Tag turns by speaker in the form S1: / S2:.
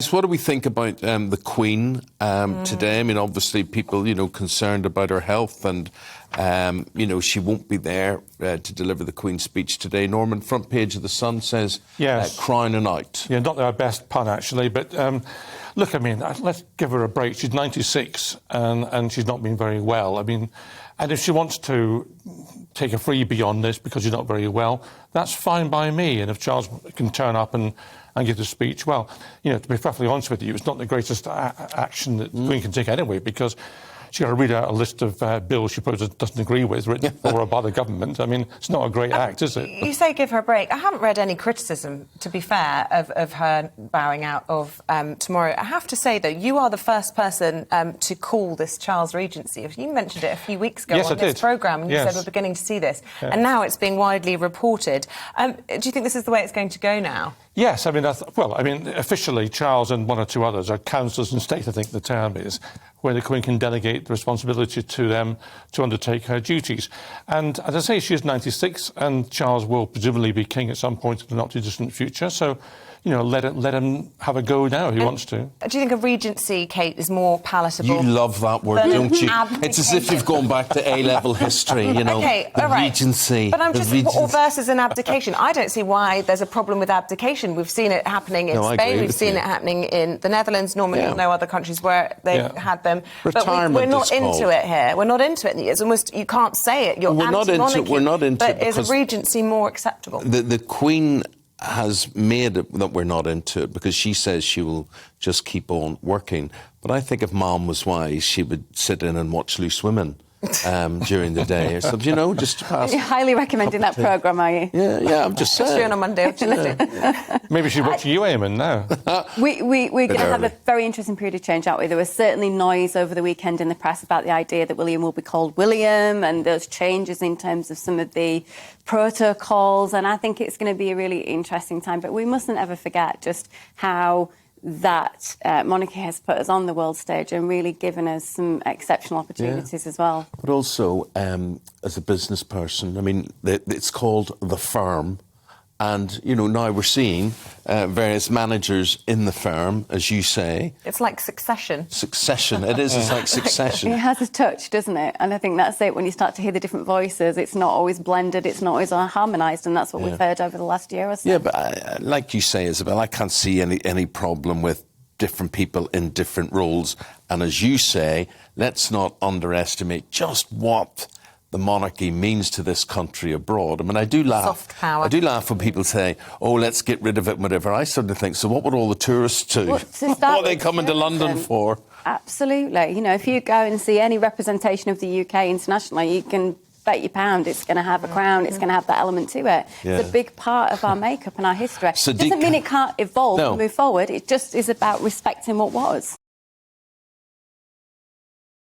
S1: So what do we think about the Queen today? I mean, obviously people, concerned about her health and, she won't be there to deliver the Queen's speech today. Norman, front page of The Sun says,
S2: yes,
S1: crowning out.
S2: Yeah, not our best pun, actually, but look, I mean, let's give her a break. She's 96 and she's not been very well. I mean, and if she wants to take a freebie on this because she's not very well, that's fine by me. And if Charles can turn up and give the speech, well, to be perfectly honest with you, it's not the greatest action that the Queen can take anyway, because she's got to read out a list of bills she probably doesn't agree with, written for or by the government. I mean, it's not a great act, is it?
S3: You say give her a break. I haven't read any criticism, to be fair, of her bowing out of tomorrow. I have to say, though, you are the first person to call this Charles Regency. You mentioned it a few weeks ago on this programme, and you said we're beginning to see this. Yeah. And now it's being widely reported. Do you think this is the way it's going to go now?
S2: Yes, I mean, officially, Charles and one or two others are councillors in state, I think the term is, where the Queen can delegate the responsibility to them to undertake her duties. And as I say, she is 96, and Charles will presumably be king at some point in the not-too-distant future, so, let him have a go now if he wants to.
S3: Do you think a regency, Kate, is more palatable?
S1: You love that word, don't you? It's as if you've gone back to A-level history,
S3: Okay, all right.
S1: Regency.
S3: But I'm just... Or versus an abdication. I don't see why there's a problem with abdication. We've seen it happening in Spain. We've seen it happening in the Netherlands. Normally, no other countries where they've had them.
S1: Retirement,
S3: but we're not into it here. We're not into it. It's almost... You can't say it. You're anti-monarchy.
S1: We're not into it.
S3: But is a regency more acceptable?
S1: The Queen has made it that we're not into it because she says she will just keep on working. But I think if Mom was wise, she would sit in and watch Loose Women during the day or something, just to pass.
S4: You're highly recommending that programme, are you?
S1: Yeah, I'm just saying.
S3: On a Monday.
S2: Maybe she'd watch you, Eamon, now.
S4: We're going to have a very interesting period of change, aren't we? There was certainly noise over the weekend in the press about the idea that William will be called William, and those changes in terms of some of the protocols, and I think it's going to be a really interesting time. But we mustn't ever forget just how that monarchy has put us on the world stage and really given us some exceptional opportunities as well.
S1: But also, as a business person, I mean, it's called the firm. And, now we're seeing various managers in the firm, as you say.
S3: It's like Succession.
S1: Succession. It is. It's like Succession.
S4: It has a touch, doesn't it? And I think that's it. When you start to hear the different voices, it's not always blended, it's not always harmonised, and that's what we've heard over the last year or so.
S1: Yeah, but like you say, Isabel, I can't see any problem with different people in different roles. And as you say, let's not underestimate just what the monarchy means to this country abroad. I mean, I do laugh.
S3: Soft power.
S1: I do laugh when people say, "Oh, let's get rid of it," whatever. I sort of think, so what would all the tourists do? What are they coming to London for?
S4: Absolutely. If you go and see any representation of the UK internationally, you can bet your pound it's going to have a crown, it's going to have that element to it. Yeah. It's a big part of our makeup and our history. So it doesn't mean it can't evolve and move forward. It just is about respecting what was.